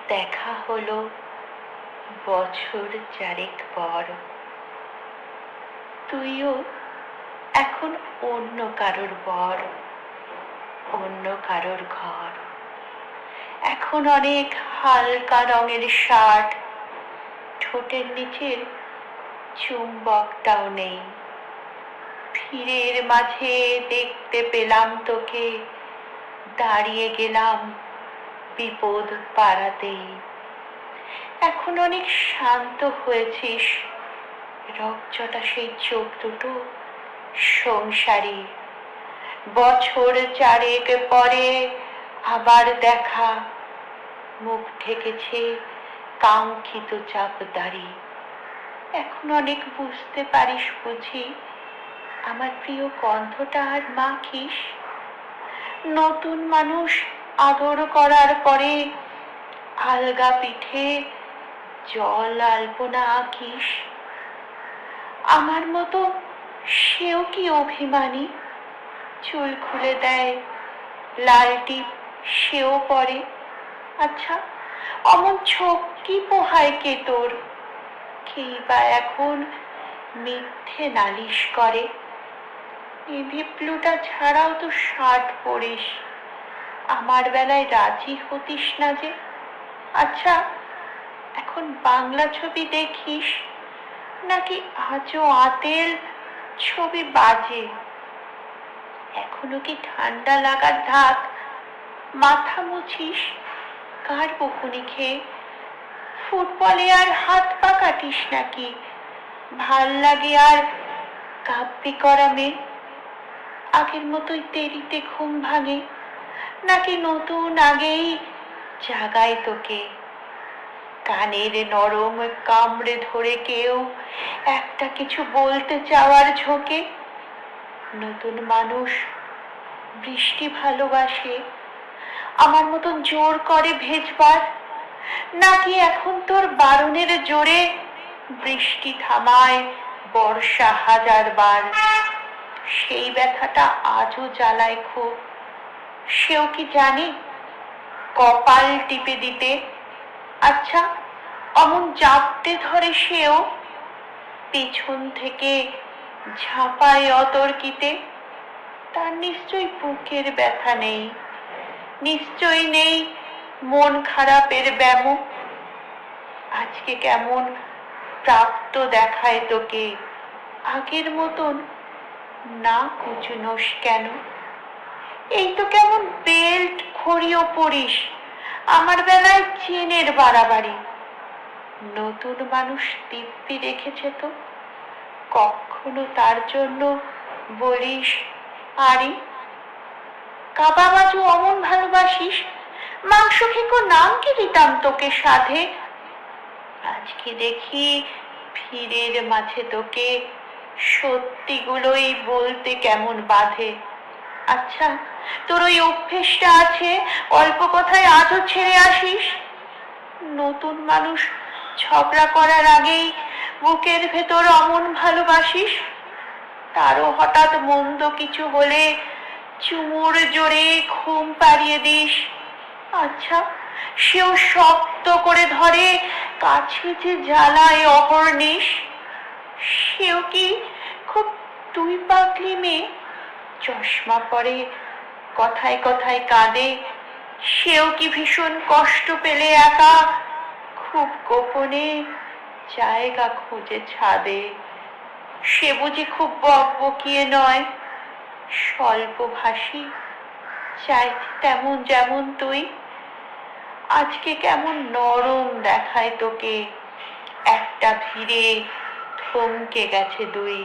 দেখা হলো বছর চারেক পর। তুইও এখন অন্য কারোর বর, অন্য কারোর ঘর। এখন অনেক হালকা রঙের শার্ট, ঠোঁটের নিচের চুম্বকটাও নেই। ভিড়ের মাঝে দেখতে পেলাম তোকে, দাঁড়িয়ে গেলাম বিপদ পাড়াতেই। এখন অনেক শান্ত হয়েছিস, রকচটা সেই চোখ দুটো সংসারী। বছর চারেক পরে আবার দেখা, মুখ ঢেকেছে কাঙ্ক্ষিত চাপদারি। এখন অনেক বুঝতে পারিস বুঝি আমার প্রিয় গন্ধটা আর মাখিস। নতুন মানুষ আদর করার পরে আলগা পিঠে জল আলপনা আঁকিস। আমার মতো সেও কি অভিমানী? চুল খুলে দেয়, লাল টিপ সেও পরে। আচ্ছা, অমন ছোপ কি পোহায় কে তোর? কেই বা এখন মিথ্যে নালিশ করে। নেভি ব্লুটা ছাড়াও তো শার্ট পরিস, আমার বেলায় রাজি হতিস না যে। আচ্ছা, এখন বাংলা ছবি দেখিস নাকি আজও আতেল ছবি বাজে? এখনো কি ঠান্ডা লাগার ধাত মাথা মুছিস কার বকুনি খেয়ে? ফুটবলে আর হাত পা কাটিস নাকি? ভাল লাগে আর কাব্যি করা মেয়ে? আগের মতোই দেরিতে ঘুম ভাঙে নাকি নতুন আগেই জাগায় তোকে? কানের নরম কামড়ে ধরে কেউ একটা কিছু বলতে চাওয়ার ঝোঁকে। নতুন মানুষ বৃষ্টি ভালোবাসে আমার মতন জোর করে ভেজবার, নাকি এখন তোর বারণের জোরে বৃষ্টি থামায় বর্ষা হাজার বার? সেই ব্যথাটা আজও জ্বালায় খুব। সেও কি জানে কপাল টিপে দিতে? আচ্ছা, অমন জাপটে ধরে সেও, পেছন থেকে ঝাঁপায় অতর্কিতে। তার নিশ্চয়ই বুকের ব্যথা নেই, নিশ্চয়ই নেই মন খারাপের ব্যামো। আজকে কেমন প্রাপ্ত দেখায় তোকে, আগের মতন না কুচুনোস কেন? এই তো কেমন বেল্ট ঘড়িও পরিস, আমার বেলায় চেনের বাড়াবাড়ি। নতুন মানুষ দিব্যি রেখেছে তো, কখনো তার জন্য বলিস আরে? কাবাব আজও অমন ভালোবাসিস, মাংস খেকো নাম কি দিতাম তোকে সাধে। আজকে দেখি ভিড়ের মাঝে তোকে সত্যিগুলোই বলতে কেমন বাধে। আচ্ছা, তোর ওই অভ্যেসটা আছে অল্প কথায় আজও ছেড়ে আসিস। নতুন মানুষ ঝগড়া করার আগেই বুকের ভেতর অমন ভালোবাসিস। তারও হঠাৎ মন্দ কিছু হলে চুমুর জোরে ঘুম পাড়িয়ে দিস। আচ্ছা, সেও শক্ত করে ধরে কাছে যে জ্বালায় অহর্নিশ। সেও কি খুব তুই পাগলি মেয়ে? চশমা পরে, কথায় কথায় কাঁদে। সেও কি ভীষণ কষ্ট পেলে একা, খুব গোপনে জায়গা খোঁজে ছাদে? সে বুঝি খুব বকবকিয়ে নয়, স্বল্পভাষী, চাই তেমন যেমন তুই। আজকে কেমন নরম দেখায় তোকে, একটা ভিড়ে থমকে গেছে দুই।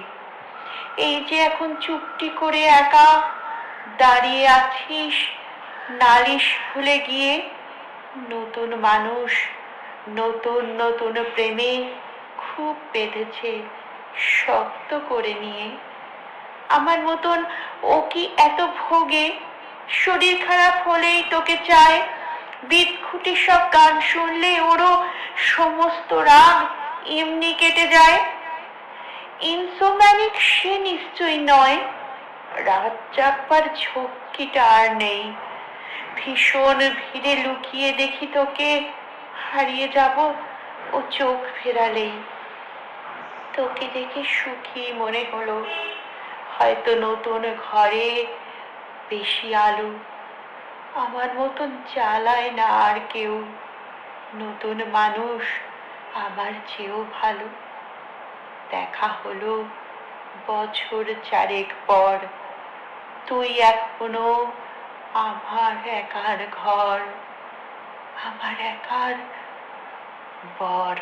এই যে এখন চুপটি করে একা দাঁড়িয়ে আছিস নালিশ ভুলে গিয়ে। নতুন মানুষ নতুন নতুন প্রেমে খুব বেঁধেছে শক্ত করে নিয়ে। আমার মতন ও কি এত ভোগে? শরীর খারাপ হলেই তোকে চায়, বিদঘুটে সব গান শুনলে ওরও সমস্ত রাগ এমনি কেটে যায়। ইনসোম্যানিক সে নিশ্চয় নয়, রাত জাগবার ঝক্কিটা আর নেই। ভীষণ ভিড়ে লুকিয়ে দেখি তোকে হারিয়ে যাব ও চোখ ফেরালেই। তোকে দেখে সুখী মনে হলো, হয়তো নতুন ঘরে বেশি আলো, আমার মতন জ্বালায় না আর কেউ, নতুন মানুষ আমার চেয়েও ভালো। দেখা হলো বছর চারেক পর, তুই এখনো আমার একার ঘর, আমার একার বর।